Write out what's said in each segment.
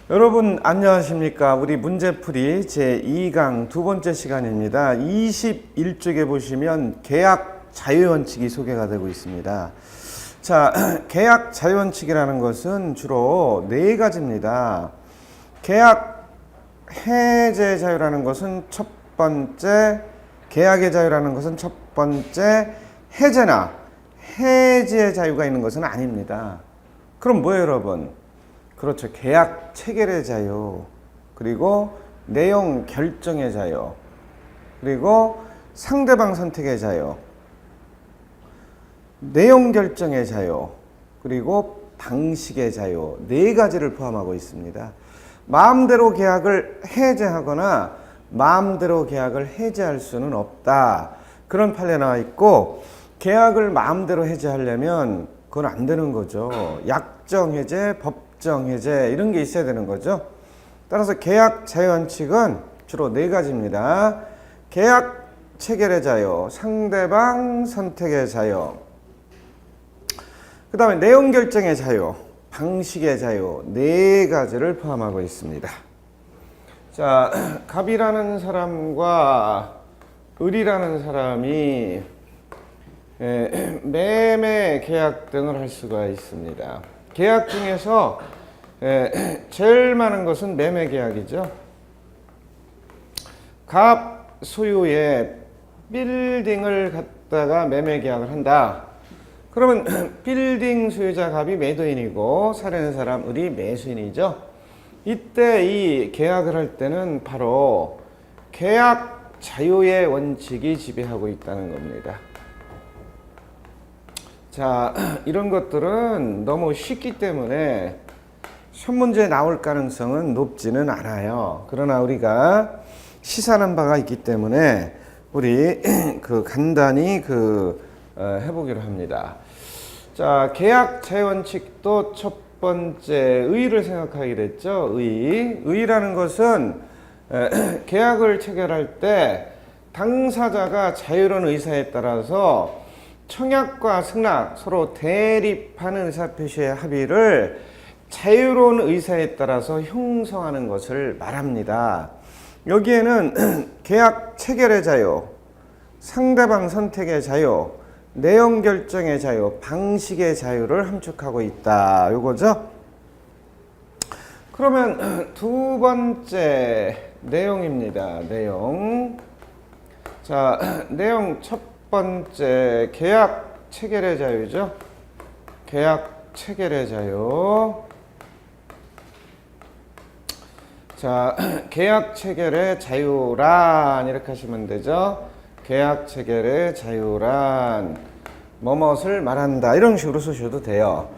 여러분 안녕하십니까? 우리 문제풀이 제2강 두 번째 시간입니다. 21쪽에 보시면 계약 자유원칙이 소개가 되고 있습니다. 자, 계약 자유원칙이라는 것은 주로 네 가지입니다. 계약 해제 자유라는 것은 첫 번째, 계약의 자유라는 것은 첫 번째, 해제나 해지의 자유가 있는 것은 아닙니다. 그럼 뭐예요, 여러분? 그렇죠. 계약 체결의 자유, 그리고 내용 결정의 자유, 그리고 상대방 선택의 자유, 내용 결정의 자유, 그리고 방식의 자유, 네 가지를 포함하고 있습니다. 마음대로 계약을 해제하거나 마음대로 계약을 해제할 수는 없다. 그런 판례 나와 있고, 계약을 마음대로 해제하려면 그건 안 되는 거죠. 약정 해제, 법정 해제 이런 게 있어야 되는 거죠. 따라서 계약 자유원칙은 주로 네 가지입니다. 계약 체결의 자유, 상대방 선택의 자유, 그 다음에 내용 결정의 자유, 방식의 자유, 네 가지를 포함하고 있습니다. 자, 갑이라는 사람과 을이라는 사람이 매매 계약 등을 할 수가 있습니다. 계약 중에서 제일 많은 것은 매매 계약이죠. 갑 소유의 빌딩을 갖다가 매매 계약을 한다. 그러면 빌딩 소유자 갑이 매도인이고 사려는 사람 을이 매수인이죠. 이때 이 계약을 할 때는 바로 계약 자유의 원칙이 지배하고 있다는 겁니다. 자, 이런 것들은 너무 쉽기 때문에 시험 문제에 나올 가능성은 높지는 않아요. 그러나 우리가 시사하는 바가 있기 때문에 우리 간단히 해보기로 합니다. 자, 계약 자유원칙도 첫 번째 의의를 생각하게 됐죠. 의의라는 것은 계약을 체결할 때 당사자가 자유로운 의사에 따라서 청약과 승낙, 서로 대립하는 의사표시의 합의를 자유로운 의사에 따라서 형성하는 것을 말합니다. 여기에는 계약 체결의 자유, 상대방 선택의 자유, 내용 결정의 자유, 방식의 자유를 함축하고 있다. 요거죠? 그러면 두 번째 내용입니다. 내용. 자, 내용 첫 번째 계약 체결의 자유죠. 계약 체결의 자유. 자, 계약 체결의 자유란 이렇게 하시면 되죠. 계약 체결의 자유란 뭐뭇을 말한다. 이런 식으로 쓰셔도 돼요.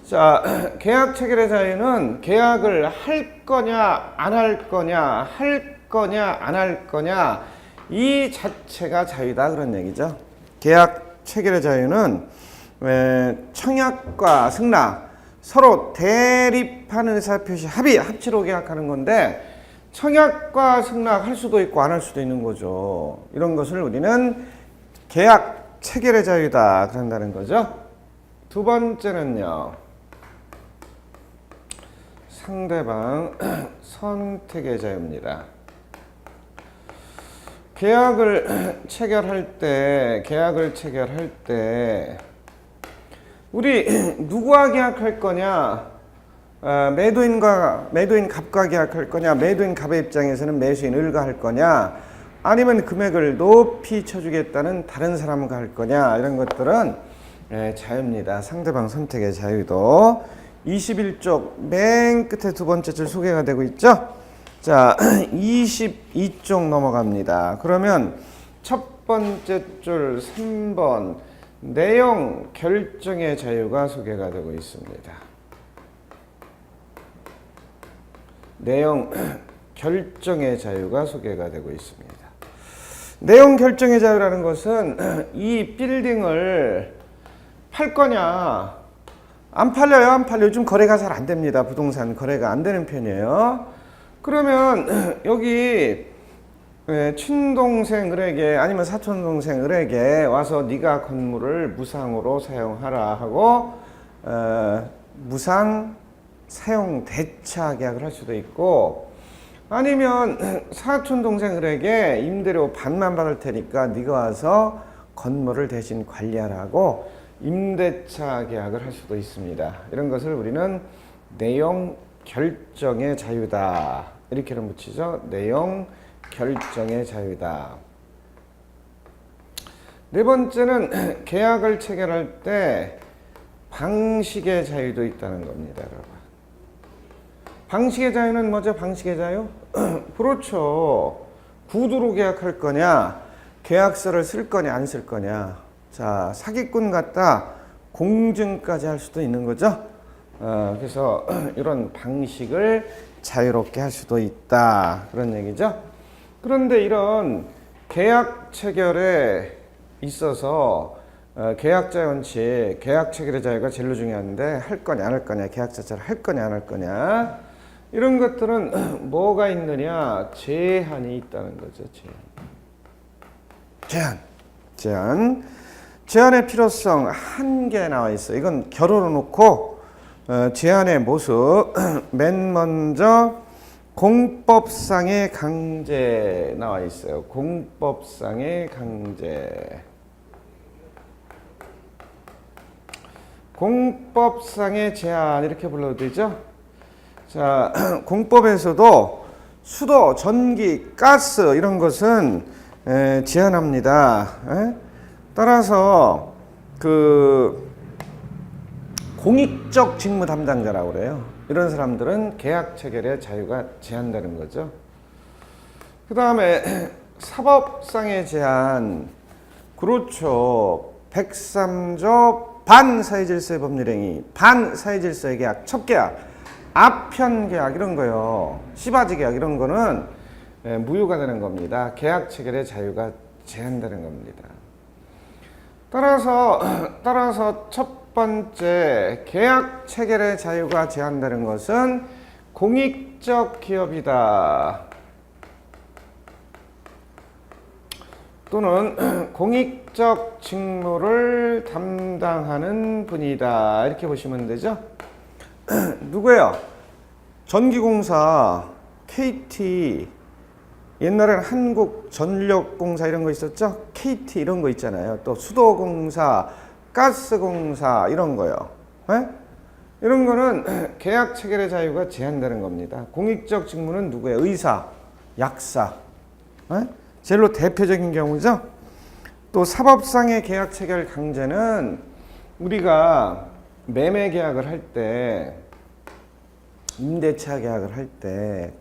자, 계약 체결의 자유는 계약을 할 거냐 안 할 거냐, 할 거냐 안 할 거냐 이 자체가 자유다 그런 얘기죠. 계약 체결의 자유는 청약과 승낙, 서로 대립하는 의사표시 합의, 합치로 계약하는 건데 청약과 승낙 할 수도 있고 안 할 수도 있는 거죠. 이런 것을 우리는 계약 체결의 자유다 그런다는 거죠. 두 번째는요, 상대방 선택의 자유입니다. 계약을 체결할 때 우리 누구와 계약할 거냐, 매도인 갑과 계약할 거냐, 매도인 갑의 입장에서는 매수인 을과 할 거냐, 아니면 금액을 높이 쳐주겠다는 다른 사람과 할 거냐, 이런 것들은 자유입니다. 상대방 선택의 자유도 21쪽 맨 끝에 두 번째 줄 소개가 되고 있죠. 자, 22쪽 넘어갑니다. 그러면 첫 번째 줄 3번 내용 결정의 자유가 소개가 되고 있습니다. 내용 결정의 자유가 소개가 되고 있습니다. 내용 결정의 자유라는 것은 이 빌딩을 팔 거냐 안 팔려요, 안 팔려요. 요즘 거래가 잘 안 됩니다. 부동산 거래가 안 되는 편이에요. 그러면 여기 친동생 을에게 아니면 사촌동생 을에게 와서 네가 건물을 무상으로 사용하라 하고 무상 사용 대차 계약을 할 수도 있고, 아니면 사촌 동생들에게 임대료 반만 받을 테니까 네가 와서 건물을 대신 관리하라고 임대차 계약을 할 수도 있습니다. 이런 것을 우리는 내용 결정의 자유다, 이렇게는 붙이죠. 내용 결정의 자유다. 네 번째는 계약을 체결할 때 방식의 자유도 있다는 겁니다, 여러분. 방식의 자유는 뭐죠? 방식의 자유? 그렇죠. 구두로 계약할 거냐, 계약서를 쓸 거냐, 안 쓸 거냐. 자, 사기꾼 같다 공증까지 할 수도 있는 거죠. 그래서 이런 방식을 자유롭게 할 수도 있다, 그런 얘기죠. 그런데 이런 계약 체결에 있어서 계약자 원칙, 계약 체결의 자유가 제일 중요한데, 할 거냐 안 할 거냐, 계약 자체를 할 거냐 안 할 거냐, 이런 것들은 뭐가 있느냐? 제한이 있다는 거죠. 제한의 필요성 한개 나와 있어요. 이건 결혼을 놓고 제한의 모습. 맨 먼저 공법상의 강제 나와 있어요. 공법상의 강제. 공법상의 제한, 이렇게 불러도 되죠. 자, 공법에서도 수도, 전기, 가스 이런 것은 제한합니다. 따라서 그 공익적 직무 담당자라고 그래요. 이런 사람들은 계약 체결의 자유가 제한되는 거죠. 그 다음에 사법상의 제한. 그렇죠. 103조 반사회질서의 법률행위, 반사회질서의 계약, 첩계약, 아편 계약 이런 거요. 씨바지 계약 이런 거는 무효가 되는 겁니다. 계약 체결의 자유가 제한되는 겁니다. 따라서 첫 번째 계약 체결의 자유가 제한되는 것은 공익적 기업이다, 또는 공익적 직무를 담당하는 분이다, 이렇게 보시면 되죠. 누구예요? 전기공사, KT, 옛날에는 한국전력공사 이런 거 있었죠? KT 이런 거 있잖아요. 또 수도공사, 가스공사 이런 거요. 네? 이런 거는 계약 체결의 자유가 제한되는 겁니다. 공익적 직무는 누구예요? 의사, 약사. 네? 제일로 대표적인 경우죠. 또 사법상의 계약 체결 강제는 우리가 매매 계약을 할 때, 임대차 계약을 할 때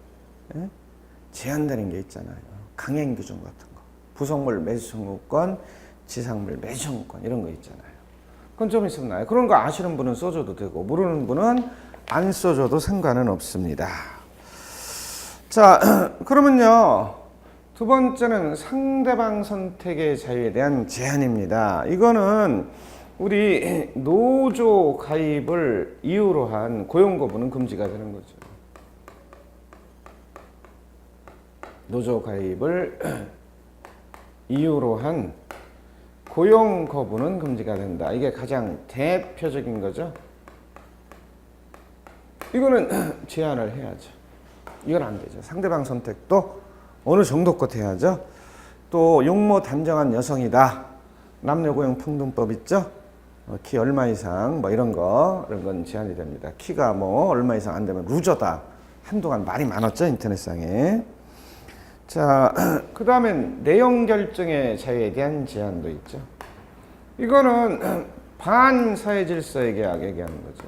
제한되는 게 있잖아요. 강행 규정 같은 거. 부속물 매수 청구권, 지상물 매수 청구권 이런 거 있잖아요. 그건 좀 있으면 나요. 그런 거 아시는 분은 써줘도 되고 모르는 분은 안 써줘도 상관은 없습니다. 자, 그러면요. 두 번째는 상대방 선택의 자유에 대한 제한입니다. 이거는 우리 노조 가입을 이유로 한 고용거부는 금지가 되는 거죠. 노조 가입을 이유로 한 고용거부는 금지가 된다. 이게 가장 대표적인 거죠. 이거는 제한을 해야죠. 이건 안 되죠. 상대방 선택도 어느 정도껏 해야죠. 또 용모 단정한 여성이다. 남녀고용평등법 있죠. 키 얼마 이상 뭐 이런 건 제한이 됩니다. 키가 뭐 얼마 이상 안 되면 루저다. 한동안 말이 많았죠, 인터넷상에. 자, 그 다음엔 내용 결정의 자유에 대한 제한도 있죠. 이거는 반사회질서의 계약 얘기하는 거죠.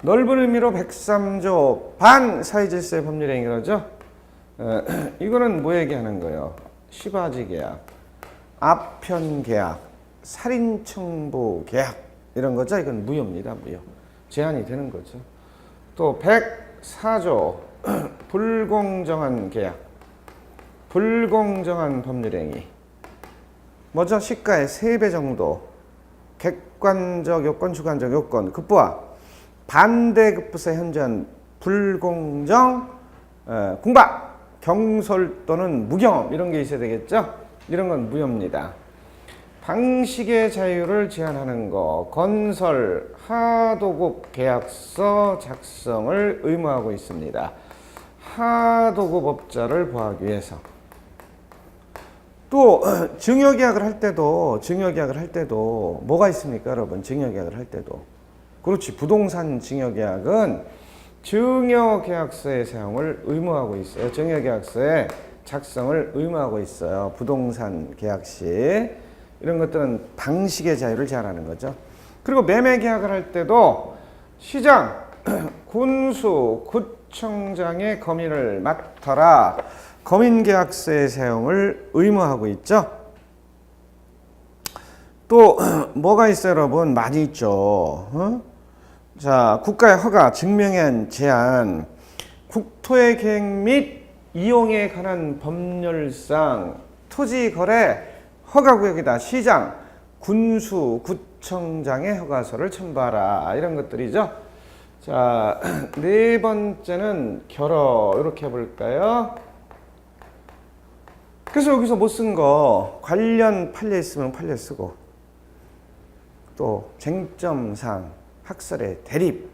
넓은 의미로 103조 반사회질서의 법률행위 그러죠. 이거는 뭐 얘기하는 거예요? 시바지 계약, 아편 계약, 살인청부 계약 이런 거죠. 이건 무효입니다. 무효. 제한이 되는 거죠. 또 104조 불공정한 계약, 불공정한 법률행위. 뭐죠? 시가의 3배 정도 객관적 요건, 주관적 요건 급부와 반대급부서 현저한 불공정, 공박, 경솔 또는 무경험 이런 게 있어야 되겠죠? 이런 건 무효입니다. 방식의 자유를 제한하는 거, 건설, 하도급 계약서 작성을 의무하고 있습니다. 하도급업자를 보호하기 위해서. 또 증여계약을 할 때도 뭐가 있습니까, 여러분? 증여계약을 할 때도. 그렇지. 부동산 증여계약은 증여계약서의 사용을 의무하고 있어요. 증여계약서의 작성을 의무하고 있어요. 부동산 계약 시. 이런 것들은 방식의 자유를 제한하는 거죠. 그리고 매매계약을 할 때도 시장, 군수, 구청장의 검인을 맡아라. 검인계약서의 사용을 의무하고 있죠. 또 뭐가 있어요, 여러분? 많이 있죠. 자, 국가의 허가, 증명한 제한, 국토의 계획 및 이용에 관한 법률상 토지거래 허가구역이다. 시장, 군수, 구청장의 허가서를 첨부하라. 이런 것들이죠. 자, 네 번째는 결어. 이렇게 해볼까요? 그래서 여기서 못 쓴 거 관련 판례 있으면 판례 쓰고, 또 쟁점상, 학설의 대립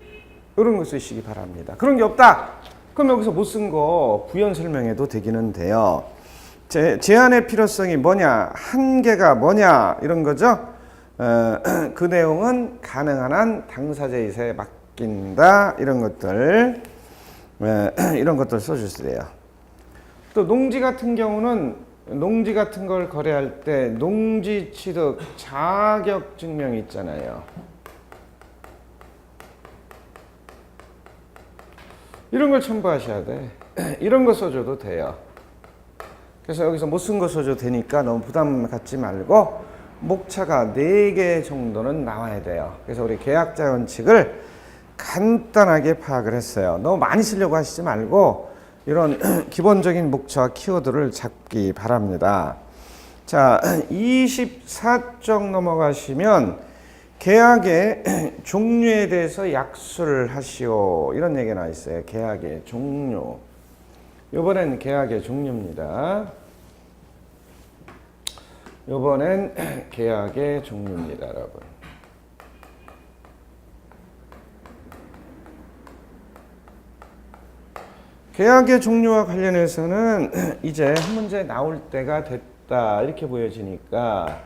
이런 거 쓰시기 바랍니다. 그런 게 없다. 그럼 여기서 못 쓴 거 부연 설명해도 되기는 돼요. 제한의 필요성이 뭐냐, 한계가 뭐냐 이런 거죠. 그 내용은 가능한 한 당사자의 의사에 맡긴다. 이런 것들 써주세요. 또 농지 같은 경우는 농지 같은 걸 거래할 때 농지 취득 자격 증명이 있잖아요. 이런 걸 첨부하셔야 돼. 이런 거 써줘도 돼요. 그래서 여기서 못 쓴 거 써줘도 되니까 너무 부담 갖지 말고 목차가 4개 정도는 나와야 돼요. 그래서 우리 계약자 원칙을 간단하게 파악을 했어요. 너무 많이 쓰려고 하시지 말고 이런 기본적인 목차와 키워드를 잡기 바랍니다. 자, 24쪽 넘어가시면 계약의 종류에 대해서 약수를 하시오. 이런 얘기가 나와 있어요. 계약의 종류. 이번엔 계약의 종류입니다. 이번엔 계약의 종류입니다, 여러분. 계약의 종류와 관련해서는 이제 한 문제 나올 때가 됐다 이렇게 보여지니까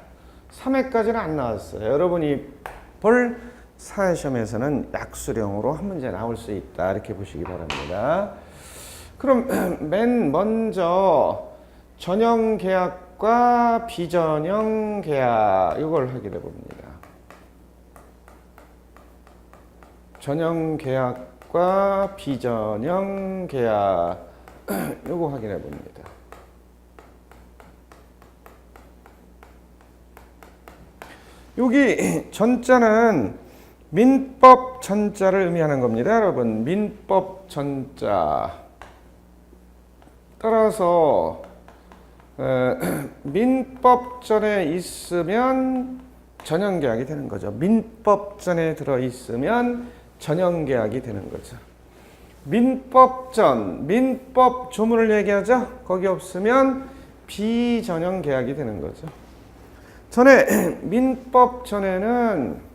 3회까지는 안 나왔어요. 여러분이 볼 사회시험에서는 약수령으로 한 문제 나올 수 있다 이렇게 보시기 바랍니다. 그럼 맨 먼저 전형계약과 비전형계약 이걸 하게 됩니다. 전형계약과 비전형계약 이거 확인해 봅니다. 여기 전자는 민법 전자를 의미하는 겁니다, 여러분. 민법 전자. 따라서 민법전에 있으면 전형계약이 되는 거죠. 민법전에 들어있으면 전형계약이 되는 거죠. 민법전, 민법 조문을 얘기하죠. 거기 없으면 비전형계약이 되는 거죠. 전에 민법전에는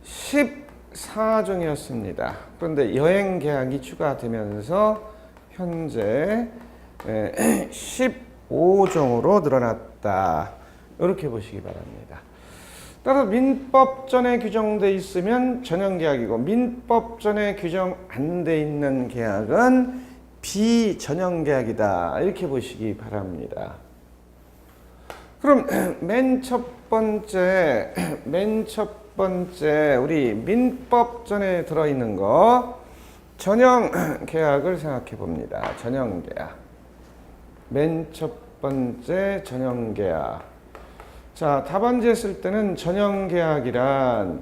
14종이었습니다. 그런데 여행계약이 추가되면서 현재 15종으로 늘어났다. 이렇게 보시기 바랍니다. 따라서 민법전에 규정돼 있으면 전형계약이고 민법전에 규정 안 돼 있는 계약은 비전형계약이다. 이렇게 보시기 바랍니다. 그럼 맨 첫 번째 우리 민법전에 들어있는 거 전형계약을 생각해 봅니다. 전형계약. 맨 첫 번째 전형계약. 자, 답안지에 쓸 때는 전형계약이란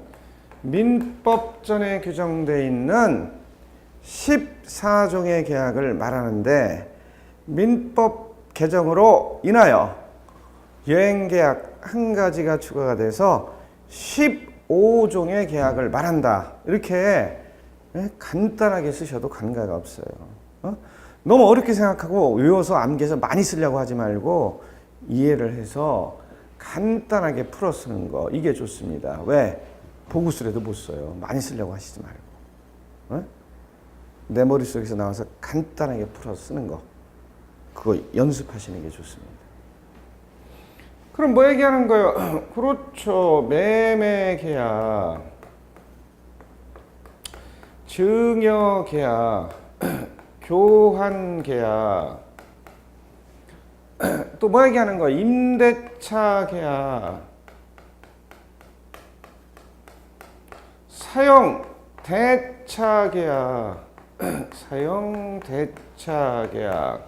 민법전에 규정되어 있는 14종의 계약을 말하는데 민법 개정으로 인하여 여행계약 한 가지가 추가가 돼서 15종의 계약을 말한다. 이렇게 간단하게 쓰셔도 관계가 없어요. 너무 어렵게 생각하고 외워서 암기해서 많이 쓰려고 하지 말고 이해를 해서 간단하게 풀어 쓰는 거 이게 좋습니다. 왜? 보구술에도 못 써요. 많이 쓰려고 하시지 말고. 어? 내 머릿속에서 나와서 간단하게 풀어 쓰는 거 그거 연습하시는 게 좋습니다. 그럼 뭐 얘기하는 거예요? 그렇죠. 매매 계약, 증여 계약, 교환 계약, 또 뭐 얘기하는 거예요? 임대차 계약, 사용 대차 계약, 사용 대차 계약,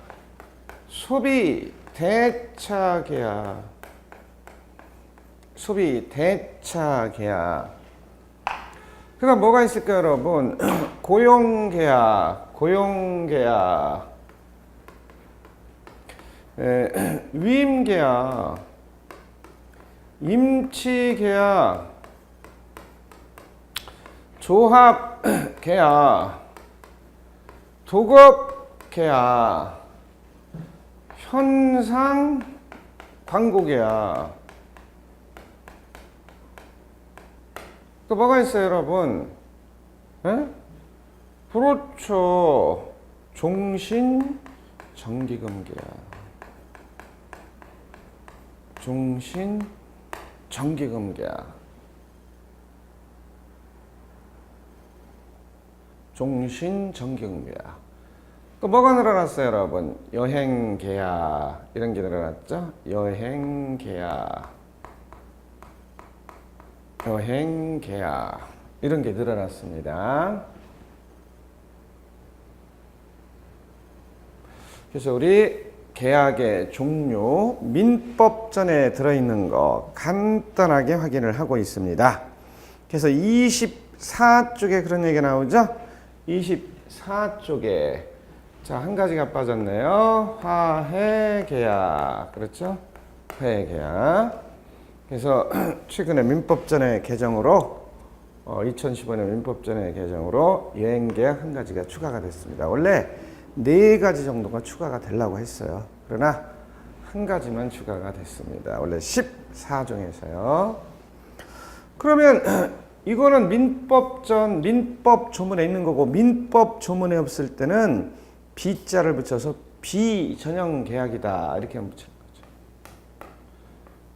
소비 대차 계약, 소비 대차 계약. 그다음 뭐가 있을까요, 여러분? 고용 계약, 고용 계약, 위임 계약, 임치 계약, 조합 계약, 도급 계약, 현상 광고 계약. 또 뭐가 있어요, 여러분? 에? 그렇죠. 종신 정기금 계약. 종신 정기금 계약. 종신 정기금 계약. 또 뭐가 늘어났어요, 여러분? 여행 계약. 이런 게 늘어났죠? 여행 계약. 여행 계약. 이런 게 늘어났습니다. 그래서 우리 계약의 종류, 민법전에 들어있는 거 간단하게 확인을 하고 있습니다. 그래서 24쪽에 그런 얘기가 나오죠? 24쪽에 자, 한 가지가 빠졌네요. 화해 계약. 그렇죠? 화해 계약. 그래서 최근에 민법전의 개정으로 2015년 민법전의 개정으로 여행 계약 한 가지가 추가가 됐습니다. 원래 4가지 정도가 추가가 되려고 했어요. 그러나 한 가지만 추가가 됐습니다. 원래 14종에서요. 그러면 이거는 민법전, 민법 조문에 있는 거고 민법 조문에 없을 때는 비자를 붙여서 비전형 계약이다. 이렇게 한번 붙이는 거죠.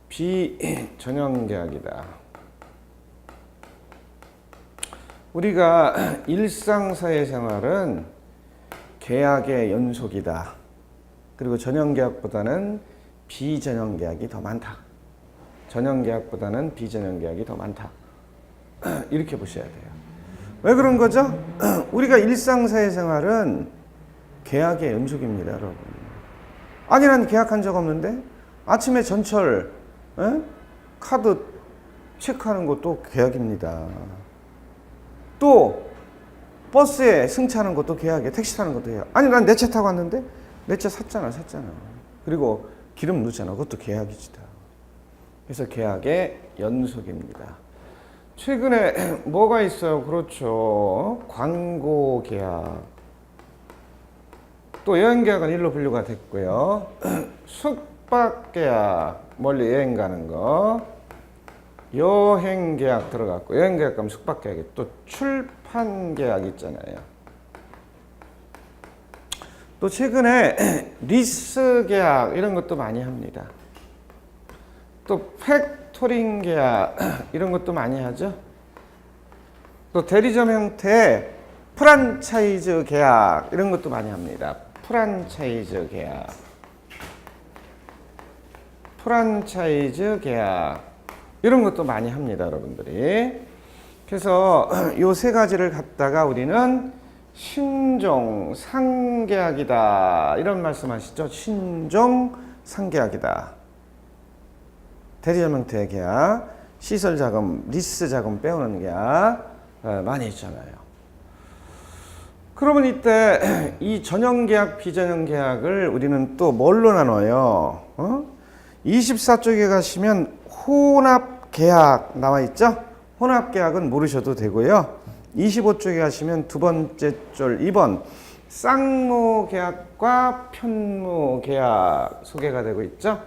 비전형 계약이다. 우리가 일상사회생활은 계약의 연속이다. 그리고 전형계약보다는 비전형계약이 더 많다. 전형계약보다는 비전형계약이 더 많다. 이렇게 보셔야 돼요. 왜 그런 거죠? 우리가 일상사회생활은 계약의 연속입니다, 여러분. 아니, 난 계약한 적 없는데? 아침에 전철, 카드 체크하는 것도 계약입니다. 또 버스에 승차하는 것도 계약이에요. 택시 타는 것도 계약. 아니, 난 내 차 타고 왔는데? 내 차 샀잖아. 그리고 기름 넣잖아. 그것도 계약이지. 그래서 계약의 연속입니다. 최근에 뭐가 있어요? 그렇죠. 광고 계약. 또 여행 계약은 일로 분류가 됐고요. 숙박 계약. 멀리 여행 가는 거. 여행 계약 들어갔고, 여행 계약 가면 숙박 계약이 또 출판 계약 있잖아요. 또 최근에 리스 계약 이런 것도 많이 합니다. 또 팩토링 계약 이런 것도 많이 하죠. 또 대리점 형태의 프랜차이즈 계약 이런 것도 많이 합니다. 프랜차이즈 계약. 프랜차이즈 계약. 이런 것도 많이 합니다, 여러분들이. 그래서 요 3가지를 갖다가 우리는 신종 상계약이다. 이런 말씀 하시죠? 신종 상계약이다. 대리점 형태의 계약, 시설 자금, 리스 자금 빼오는 계약 많이 있잖아요. 그러면 이때 이 전형 계약, 비전형 계약을 우리는 또 뭘로 나눠요? 24쪽에 가시면 혼합 계약 나와 있죠? 혼합 계약은 모르셔도 되고요. 25쪽에 가시면 두 번째 줄 2번 쌍무 계약과 편무 계약 소개가 되고 있죠?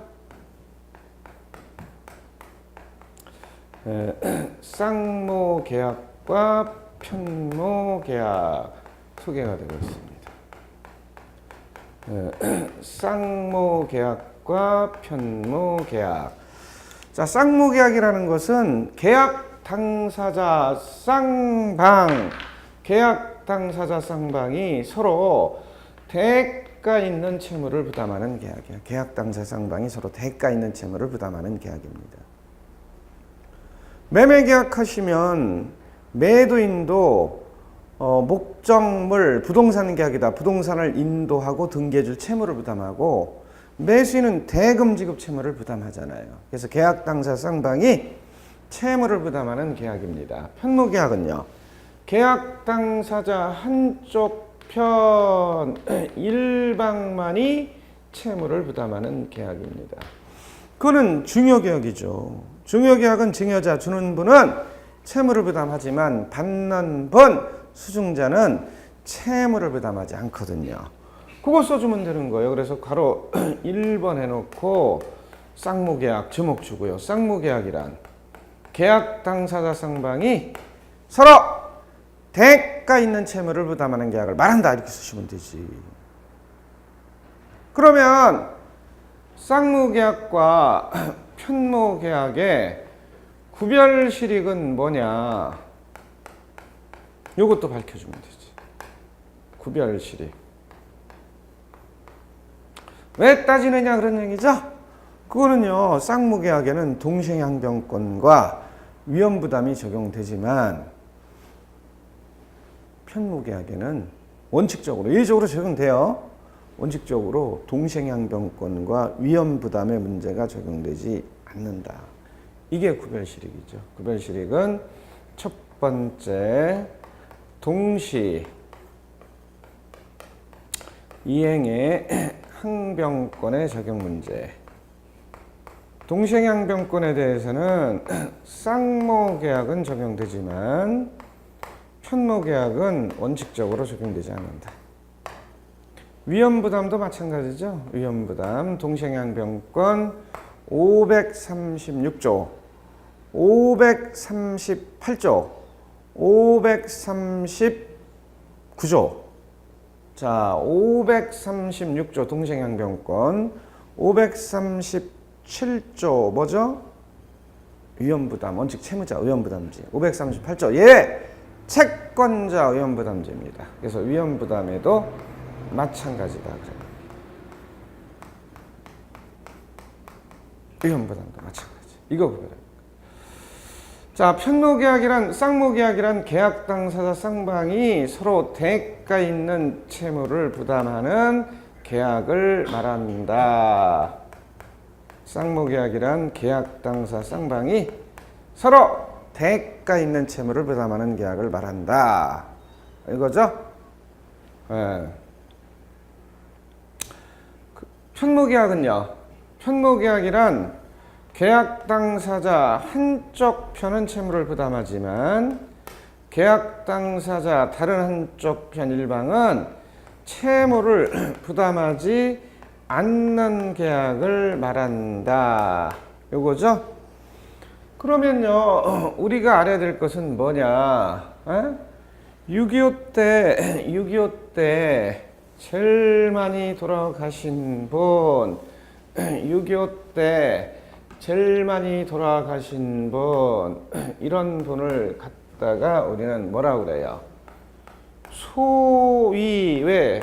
쌍모계약과 편모계약 소개가 되고 있습니다. 쌍모계약과 편모계약. 자, 쌍모계약이라는 것은 계약 당사자 쌍방이 서로 대가 있는 채무를 부담하는 계약이에요. 계약 당사자 쌍방이 서로 대가 있는 채무를 부담하는 계약입니다. 매매 계약하시면 매도인도 목적물 부동산 계약이다. 부동산을 인도하고 등기해줄 채무를 부담하고 매수인은 대금 지급 채무를 부담하잖아요. 그래서 계약 당사자 쌍방이 채무를 부담하는 계약입니다. 편모 계약은요. 계약 당사자 한쪽 편 일방만이 채무를 부담하는 계약입니다. 그거는 중요계약이죠. 중요계약은 증여자 주는 분은 채무를 부담하지만 받는 분 수증자는 채무를 부담하지 않거든요. 그거 써주면 되는 거예요. 그래서 가로 1번 해놓고 쌍모계약 제목 주고요. 쌍모계약이란 계약 당사자 쌍방이 서로 대가 있는 채무를 부담하는 계약을 말한다. 이렇게 쓰시면 되지. 그러면 쌍모계약과 편모계약의 구별 실익은 뭐냐? 요것도 밝혀주면 되지. 구별 실익. 왜 따지느냐 그런 얘기죠? 그거는요. 쌍모계약에는 동생양변권과 위험부담이 적용되지만 편모계약에는 원칙적으로 예외적으로 적용돼요. 원칙적으로 동생양변권과 위험부담의 문제가 적용되지 않는다. 이게 구별실익이죠. 구별실익은 첫 번째 동시 이행의 항변권의 적용 문제. 동생양변권에 대해서는 쌍모계약은 적용되지만 편모계약은 원칙적으로 적용되지 않는다. 위험부담도 마찬가지죠. 위험부담 동생양변권 536조, 538조, 539조. 자, 536조 동생양변권, 537조 뭐죠? 위험부담, 원칙 채무자 위험부담제. 538조 예, 채권자 위험부담제입니다. 그래서 위험부담에도 마찬가지다. 위험부담도 마찬가지. 이거 구별합니다. 자, 편모계약이란 쌍모계약이란 계약 당사자 쌍방이 서로 대가 있는 채무를 부담하는 계약을 말한다. 쌍모계약이란 계약 당사 쌍방이 서로 대가 있는 채무를 부담하는 계약을 말한다. 이거죠? 네. 편모계약은요. 편모계약이란 계약 당사자 한쪽 편은 채무를 부담하지만 계약 당사자 다른 한쪽 편 일방은 채무를 부담하지 않는 계약을 말한다. 요거죠? 그러면요. 우리가 알아야 될 것은 뭐냐? 6.25 때 제일 많이 돌아가신 분, 6.25 때 제일 많이 돌아가신 분, 이런 분을 갖다가 우리는 뭐라고 그래요? 소위 왜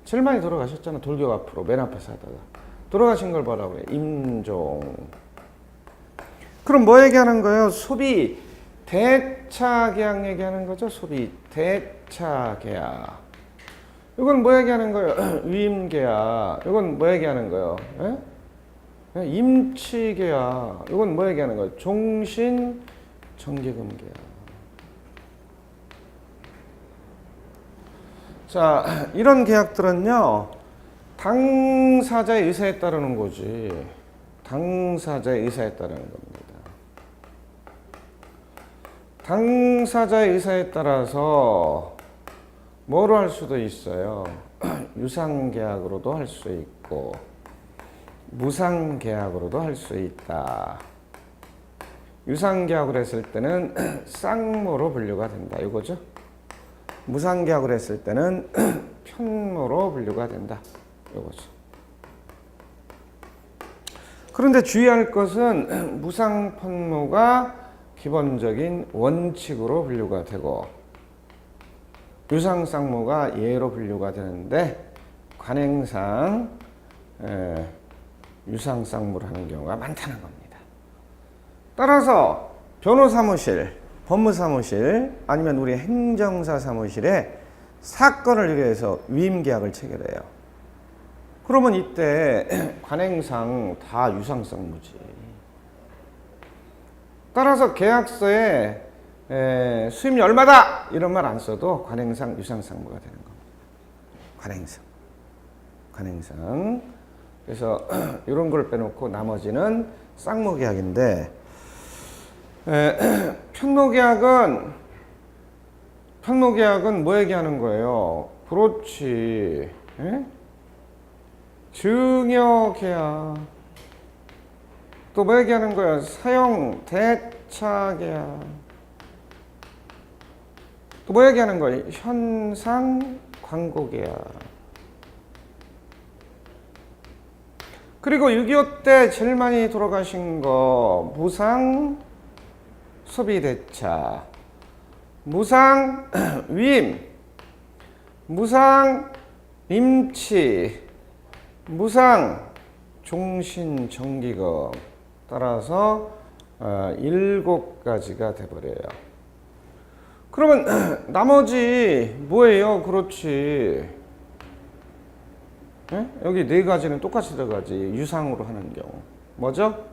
제일 많이 돌아가셨잖아. 돌격 앞으로 맨 앞에서 하다가 돌아가신 걸 뭐라고 그래? 임종. 그럼 뭐 얘기하는 거예요? 소비 대차 계약 얘기하는 거죠. 소비 대차 계약. 이건 뭐 얘기하는 거예요? 위임 계약. 이건 뭐 얘기하는 거예요? 임치 계약. 이건 뭐 얘기하는 거예요? 종신 정기금 계약. 자, 이런 계약들은요, 당사자의 의사에 따르는 거지. 당사자의 의사에 따르는 겁니다. 당사자의 의사에 따라서 뭐로 할 수도 있어요. 유상계약으로도 할 수 있고 무상계약으로도 할 수 있다. 유상계약을 했을 때는 쌍무로 분류가 된다. 이거죠. 무상계약을 했을 때는 편무로 분류가 된다. 이거죠. 그런데 주의할 것은 무상편무가 기본적인 원칙으로 분류가 되고 유상쌍무가 예로 분류가 되는데 관행상 유상쌍무를 하는 경우가 많다는 겁니다. 따라서 변호사무실, 법무사무실 아니면 우리 행정사 사무실에 사건을 위해서 위임계약을 체결해요. 그러면 이때 관행상 다 유상쌍무지. 따라서 계약서에 수임료 얼마다 이런 말 안 써도 관행상 유상쌍무가 되는 겁니다. 관행상. 그래서 이런 걸 빼놓고 나머지는 쌍무계약인데 편무계약은 뭐 얘기하는 거예요? 그렇지. 증여계약. 또 뭐 얘기하는 거예요? 사용 대차계약. 또 뭐 얘기하는 거예요? 현상 광고계약. 그리고 6.25 때 제일 많이 돌아가신 거 무상 소비대차, 무상 위임, 무상 임치, 무상 종신정기금 따라서 7가지가 돼버려요. 그러면 나머지 뭐예요? 그렇지. 여기 4가지는 똑같이 들어가지. 유상으로 하는 경우. 뭐죠?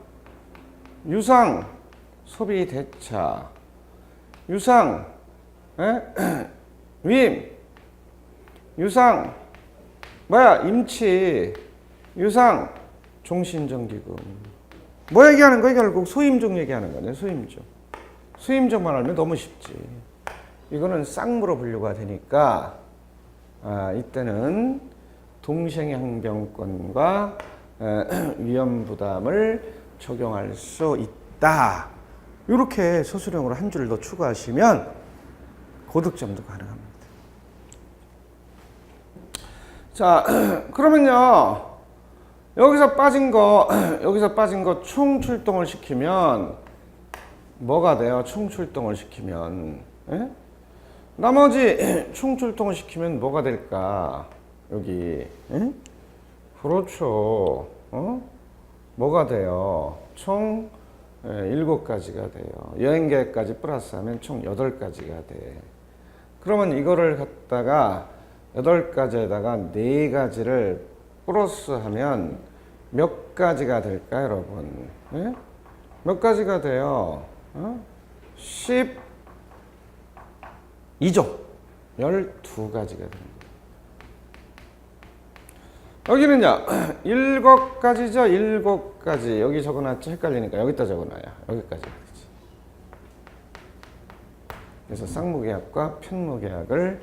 유상 소비대차, 유상 위임, 유상 임치, 유상 종신정기금. 뭐 얘기하는 거예요? 결국 소임종 얘기하는 거네. 소임종만 알면 너무 쉽지. 이거는 쌍무로 분류가 되니까 이때는 동생행병권과 위험부담을 적용할 수 있다. 이렇게 서술형으로 한 줄 더 추가하시면 고득점도 가능합니다. 자, 그러면요. 여기서 빠진 거 총출동을 시키면 뭐가 돼요? 총출동을 시키면 나머지 총출동을 시키면 뭐가 될까? 여기 그렇죠. 뭐가 돼요? 총 7가지가 돼요. 여행계획까지 플러스하면 총 8가지가 돼. 그러면 이거를 갖다가 8가지에다가 4가지를 플러스하면 몇 가지가 될까요, 여러분? 몇 가지가 돼요? 12조. 12가지가 됩니다. 여기는요, 7가지죠, 7가지. 여기 적어놨지? 헷갈리니까 여기다 적어놔요. 여기까지. 그래서 쌍무계약과 편무계약을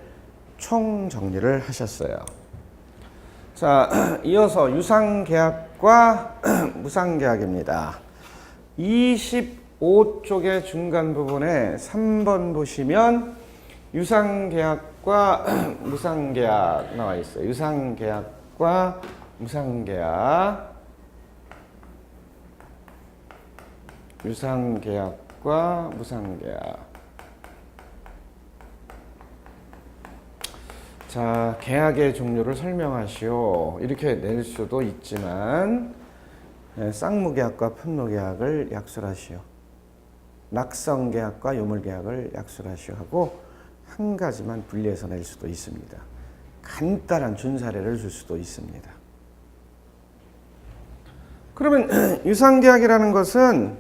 총 정리를 하셨어요. 자, 이어서 유상계약과 무상계약입니다. 25쪽의 중간 부분에 3번 보시면 유상계약과 무상계약 나와 있어요. 유상계약과 무상계약. 유상계약과 무상계약. 자, 계약의 종류를 설명하시오. 이렇게 낼 수도 있지만 쌍무계약과 편무계약을 약술하시오. 낙성계약과 요물계약을 약술하시오 하고 한 가지만 분리해서 낼 수도 있습니다. 간단한 준사례를 줄 수도 있습니다. 그러면 유상계약이라는 것은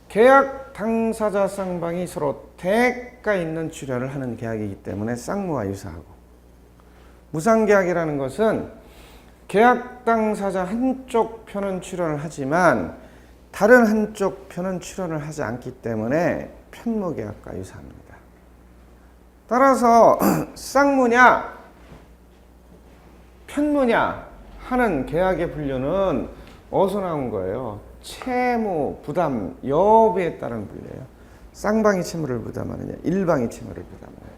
계약 당사자 쌍방이 서로 대가 있는 출연을 하는 계약이기 때문에 쌍무와 유사하고, 무상계약이라는 것은 계약 당사자 한쪽 편은 출연을 하지만 다른 한쪽 편은 출연을 하지 않기 때문에 편무계약과 유사합니다. 따라서 쌍무냐 편무냐 하는 계약의 분류는 어디서 나온 거예요? 채무, 부담, 여부에 따른 분류예요. 쌍방이 채무를 부담하느냐, 일방이 채무를 부담하느냐.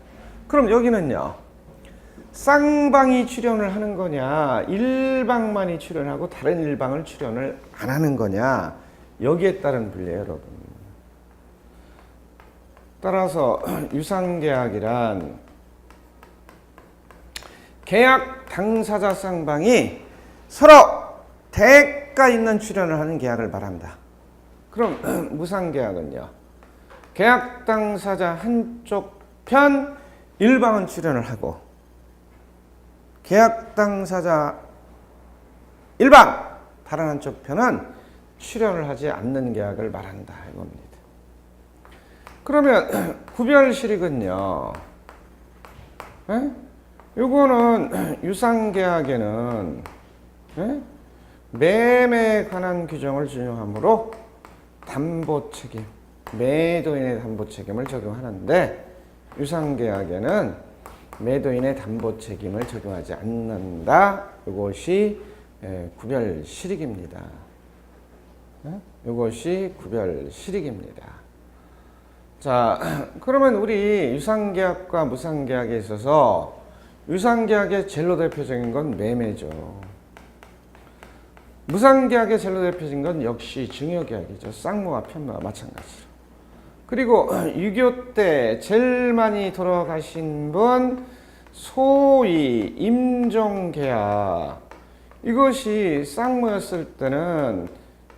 그럼 여기는요. 쌍방이 출연을 하는 거냐, 일방만이 출연하고 다른 일방을 출연을 안 하는 거냐, 여기에 따른 분류예요, 여러분. 따라서 유상계약이란 계약 당사자 쌍방이 서로 대가 있는 출연을 하는 계약을 말한다. 그럼 무상계약은요. 계약 당사자 한쪽 편 일방은 출연을 하고 계약 당사자 일방 다른 한쪽 편은 출연을 하지 않는 계약을 말한다 이겁니다. 그러면 구별실익은요. 요거는 유상계약에는 매매에 관한 규정을 준용하므로 담보책임, 매도인의 담보책임을 적용하는데 유상계약에는 매도인의 담보책임을 적용하지 않는다. 이것이 구별실익입니다. 이것이 구별실익입니다. 자, 그러면 우리 유상계약과 무상계약에 있어서 유상계약의 젤로 대표적인 건 매매죠. 무상계약의 젤로 대표적인 건 역시 증여계약이죠. 쌍무와 편무와 마찬가지로. 그리고 6.25 때 제일 많이 돌아가신 분 소위 임종계약. 이것이 쌍무였을 때는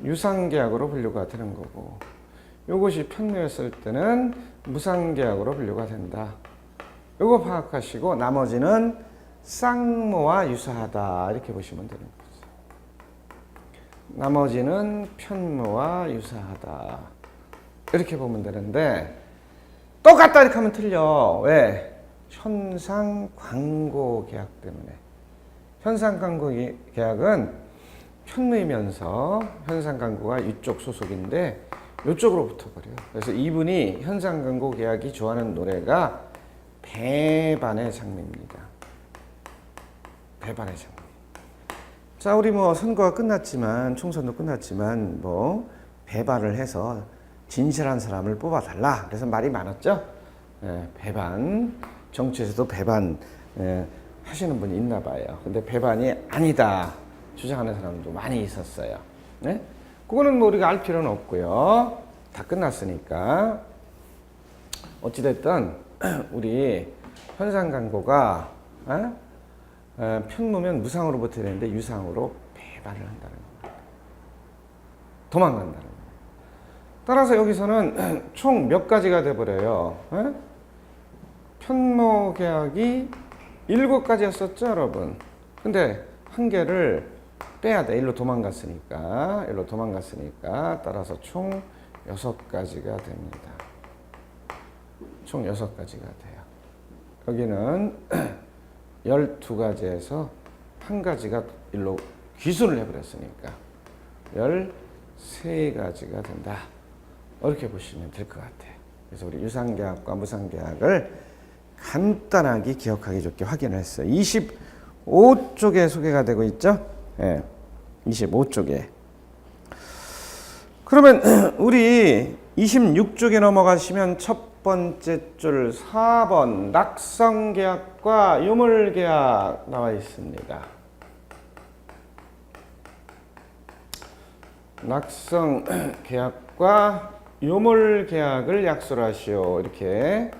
유상계약으로 분류가 되는 거고 이것이 편무였을 때는 무상계약으로 분류가 된다. 이거 파악하시고 나머지는 쌍무와 유사하다 이렇게 보시면 되는 거죠. 나머지는 편무와 유사하다 이렇게 보면 되는데 똑같다 이렇게 하면 틀려. 왜? 현상 광고 계약 때문에. 현상 광고 계약은 편무이면서 현상 광고가 이쪽 소속인데 이쪽으로 붙어버려요. 그래서 이분이 현상 광고 계약이 좋아하는 노래가 배반의 장미입니다. 배반의 장미. 자, 우리 뭐 선거가 끝났지만 총선도 끝났지만 뭐 배반을 해서 진실한 사람을 뽑아달라. 그래서 말이 많았죠. 배반. 정치에서도 배반 하시는 분이 있나 봐요. 근데 배반이 아니다 주장하는 사람도 많이 있었어요. 네? 그거는 뭐 우리가 알 필요는 없고요. 다 끝났으니까. 어찌됐든 우리 현상 광고가 편무면 무상으로 버텨야 되는데 유상으로 배반을 한다는 겁니다. 도망간다는 겁니다. 따라서 여기서는 총 몇 가지가 돼버려요. 편무 계약이 7가지였었죠, 여러분. 근데 한 개를 빼야 돼. 일로 도망갔으니까. 따라서 총 6가지가 됩니다. 총 6가지가 돼요. 여기는 12가지에서 한 가지가 일로 귀순을 해버렸으니까 13가지가 된다. 이렇게 보시면 될 것 같아요. 그래서 우리 유상계약과 무상계약을 간단하게 기억하기 좋게 확인을 했어요. 25쪽에 소개가 되고 있죠? 네, 25쪽에. 그러면 우리 26쪽에 넘어가시면 첫 번째 줄 4번 낙성계약과 유물계약 나와 있습니다. 낙성계약과 유물계약을 약수로 하시오. 이렇게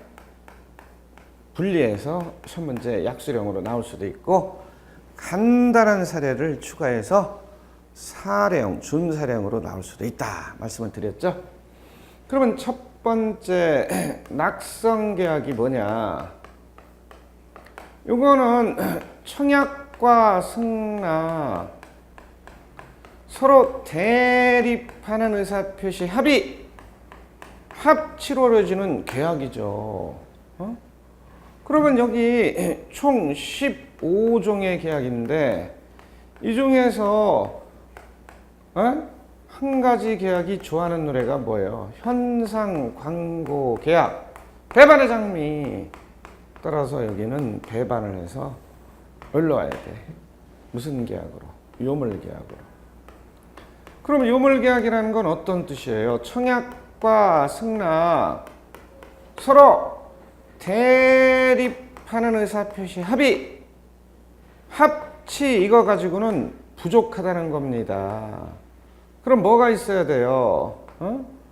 분리해서 시험 문제 약수령으로 나올 수도 있고 간단한 사례를 추가해서 사례형, 준사례형으로 나올 수도 있다 말씀을 드렸죠. 그러면 첫 번째 낙성계약이 뭐냐? 요거는 청약과 승낙 서로 대립하는 의사표시 합의 합치로 이루어지는 계약이죠. 그러면 여기 총 15종의 계약인데 이 중에서 한 가지 계약이 좋아하는 노래가 뭐예요? 현상 광고 계약. 배반의 장미. 따라서 여기는 배반을 해서 올라와야 돼. 무슨 계약으로? 유물 계약으로. 그럼 요물계약이라는 건 어떤 뜻이에요? 청약과 승낙 서로 대립하는 의사표시 합의, 합치 이거 가지고는 부족하다는 겁니다. 그럼 뭐가 있어야 돼요?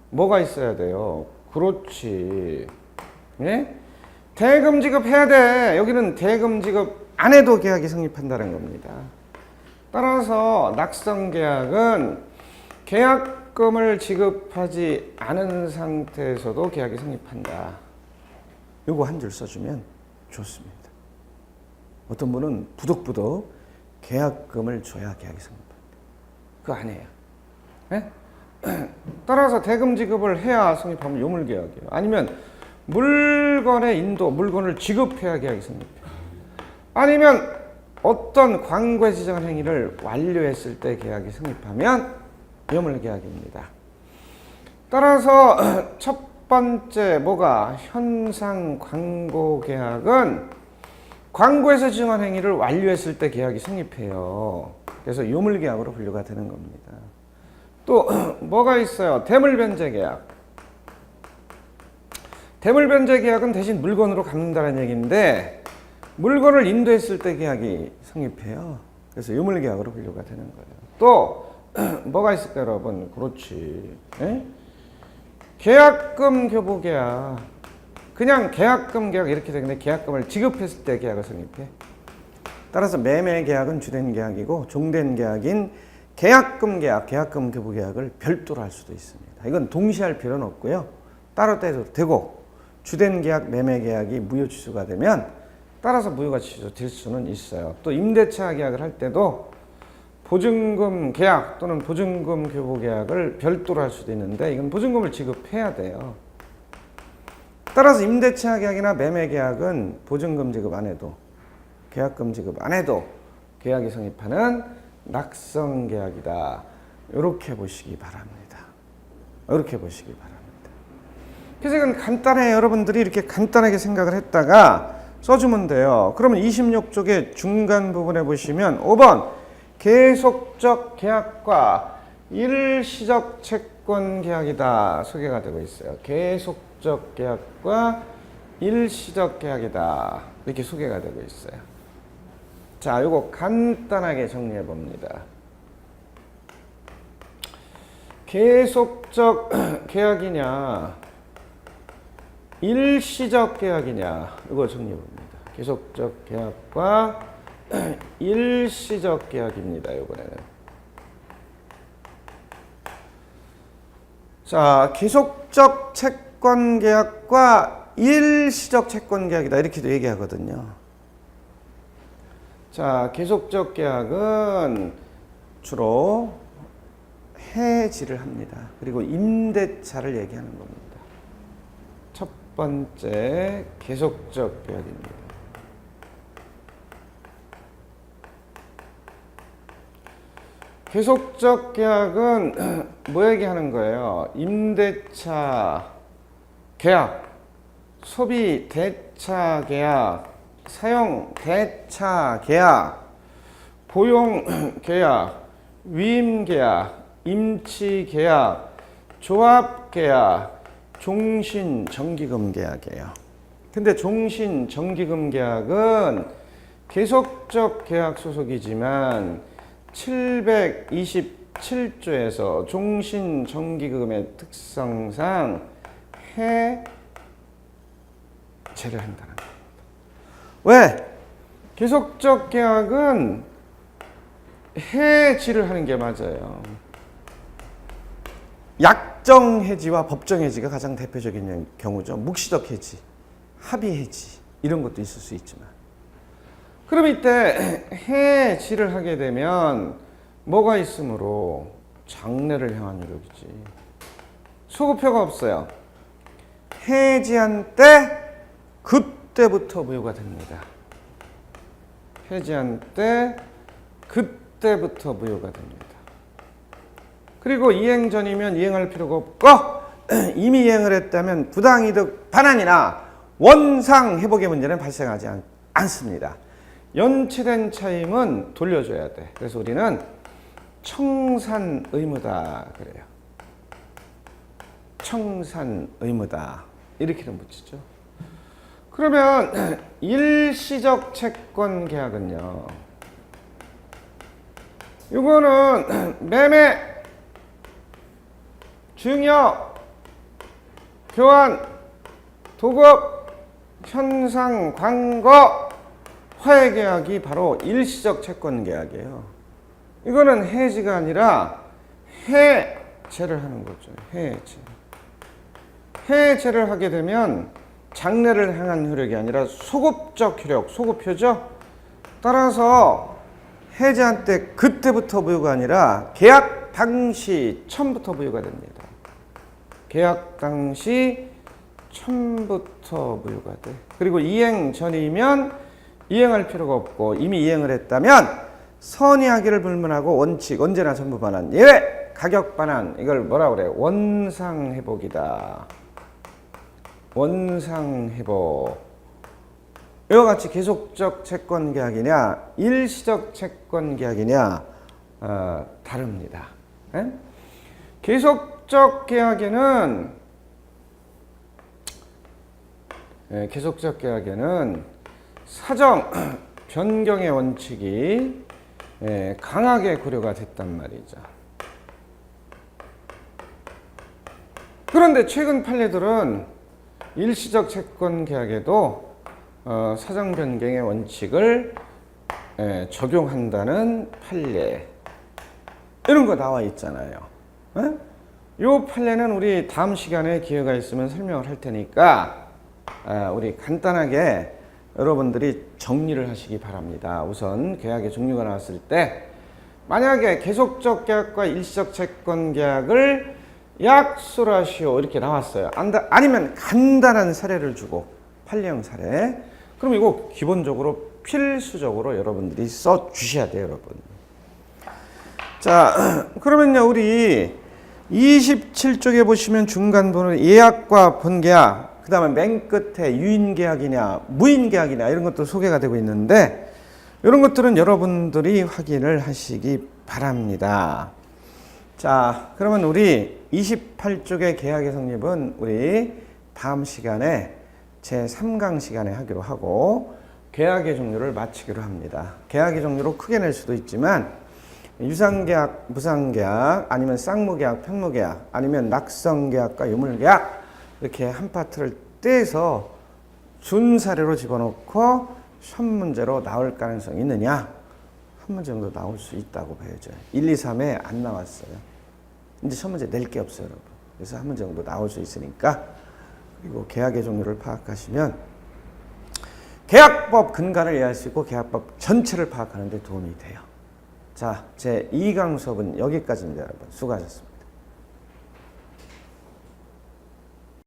뭐가 있어야 돼요? 그렇지. 예? 대금 지급해야 돼. 여기는 대금 지급 안 해도 계약이 성립한다는 겁니다. 따라서 낙성계약은 계약금을 지급하지 않은 상태에서도 계약이 성립한다. 요거 한 줄 써주면 좋습니다. 어떤 분은 부득부득 계약금을 줘야 계약이 성립한다. 그거 안 해요. 네? 따라서 대금 지급을 해야 성립하면 요물계약이에요. 아니면 물건의 인도, 물건을 지급해야 계약이 성립해요. 아니면 어떤 광고에 지정한 행위를 완료했을 때 계약이 성립하면 요물계약입니다. 따라서 첫 번째 뭐가 현상 광고 계약은 광고에서 지정한 행위를 완료했을 때 계약이 성립해요. 그래서 요물계약으로 분류가 되는 겁니다. 또 뭐가 있어요? 대물변제 계약. 대물변제 계약은 대신 물건으로 갚는다는 얘기인데 물건을 인도했을 때 계약이 성립해요. 그래서 요물계약으로 분류가 되는 거예요. 또 뭐가 있을까요, 여러분? 그렇지. 에? 계약금 교부계약. 그냥 계약금 계약 이렇게 되는데 계약금을 지급했을 때 계약을 성립해. 따라서 매매계약은 주된 계약이고 종된 계약인 계약금 계약, 계약금 교부계약을 별도로 할 수도 있습니다. 이건 동시에 할 필요는 없고요. 따로 떼도 되고 주된 계약, 매매계약이 무효취소가 되면 따라서 무효가 취소될 수는 있어요. 또 임대차 계약을 할 때도 보증금 계약 또는 보증금 교부 계약을 별도로 할 수도 있는데 이건 보증금을 지급해야 돼요. 따라서 임대차 계약이나 매매 계약은 보증금 지급 안 해도 계약금 지급 안 해도 계약이 성립하는 낙성 계약이다. 이렇게 보시기 바랍니다. 이렇게 보시기 바랍니다. 그래서 이건 간단해. 여러분들이 이렇게 간단하게 생각을 했다가 써주면 돼요. 그러면 26쪽의 중간 부분에 보시면 5번 계속적 계약과 일시적 채권 계약이다 소개가 되고 있어요. 계속적 계약과 일시적 계약이다 이렇게 소개가 되고 있어요. 자, 요거 간단하게 정리해 봅니다. 계속적 계약이냐 일시적 계약이냐 이거 정리해 봅니다. 계속적 계약과 일시적 계약입니다. 이번에는 자, 계속적 채권 계약과 일시적 채권 계약이다 이렇게도 얘기하거든요. 자, 계속적 계약은 주로 해지를 합니다. 그리고 임대차를 얘기하는 겁니다. 첫 번째 계속적 계약입니다. 계속적 계약은 뭐 얘기하는 거예요? 임대차 계약, 소비 대차 계약, 사용 대차 계약, 보용 계약, 위임 계약, 임치 계약, 조합 계약, 종신 정기금 계약이에요. 근데 종신 정기금 계약은 계속적 계약 소속이지만 727조에서 종신 정기금의 특성상 해제를 한다는 겁니다. 왜? 계속적 계약은 해지를 하는 게 맞아요. 약정 해지와 법정 해지가 가장 대표적인 경우죠. 묵시적 해지, 합의 해지 이런 것도 있을 수 있지만 그럼 이때 해지를 하게 되면 뭐가 있으므로 장래를 향한 이력이지. 소급표가 없어요. 해지한 때 그때부터 무효가 됩니다. 해지한 때 그때부터 무효가 됩니다. 그리고 이행 전이면 이행할 필요가 없고 이미 이행을 했다면 부당이득 반환이나 원상 회복의 문제는 발생하지 않습니다. 연체된 차임은 돌려줘야 돼. 그래서 우리는 청산 의무다 그래요. 청산 의무다 이렇게는 붙이죠. 그러면 일시적 채권 계약은요. 이거는 매매, 증여, 교환, 도급, 현상, 광거, 화해 계약이 바로 일시적 채권 계약이에요. 이거는 해지가 아니라 해제를 하는 거죠. 해제. 해제를 하게 되면 장래를 향한 효력이 아니라 소급적 효력, 소급효죠. 따라서 해제한 때 그때부터 부여가 아니라 계약 당시 처음부터 부여가 됩니다. 계약 당시 처음부터 부여가 돼. 그리고 이행 전이면 이행할 필요가 없고 이미 이행을 했다면 선의하기를 불문하고 원칙 언제나 전부 반환 예외 가격 반환 이걸 뭐라 그래? 원상회복이다. 원상회복. 이와 같이 계속적 채권 계약이냐 일시적 채권 계약이냐 다릅니다. 에? 계속적 계약에는 사정 변경의 원칙이 강하게 고려가 됐단 말이죠. 그런데 최근 판례들은 일시적 채권 계약에도 사정 변경의 원칙을 적용한다는 판례 이런 거 나와 있잖아요. 이 판례는 우리 다음 시간에 기회가 있으면 설명을 할 테니까 우리 간단하게 여러분들이 정리를 하시기 바랍니다. 우선 계약의 종류가 나왔을 때 만약에 계속적 계약과 일시적 채권 계약을 약술하시오 이렇게 나왔어요. 아니면 간단한 사례를 주고 판례형 사례. 그럼 이거 기본적으로 필수적으로 여러분들이 써 주셔야 돼요, 여러분. 자, 그러면요, 우리 27쪽에 보시면 중간 번호 예약과 본계약, 그 다음에 맨 끝에 유인계약이냐, 무인계약이냐, 이런 것도 소개가 되고 있는데, 이런 것들은 여러분들이 확인을 하시기 바랍니다. 자, 그러면 우리 28쪽의 계약의 성립은 우리 다음 시간에 제3강 시간에 하기로 하고 계약의 종류를 마치기로 합니다. 계약의 종류로 크게 낼 수도 있지만 유상계약, 무상계약, 아니면 쌍무계약, 편무계약, 아니면 낙성계약과 유물계약 이렇게 한 파트를 떼서 준사례로 집어넣고 시험 문제로 나올 가능성이 있느냐? 한 문제 정도 나올 수 있다고 봐야죠. 1, 2, 3에 안 나왔어요. 이제 시험 문제 낼 게 없어요, 여러분. 그래서 한 문제 정도 나올 수 있으니까 그리고 계약의 종류를 파악하시면 계약법 근간을 이해할 수 있고 계약법 전체를 파악하는 데 도움이 돼요. 자, 제 2강 수업은 여기까지입니다, 여러분. 수고하셨습니다.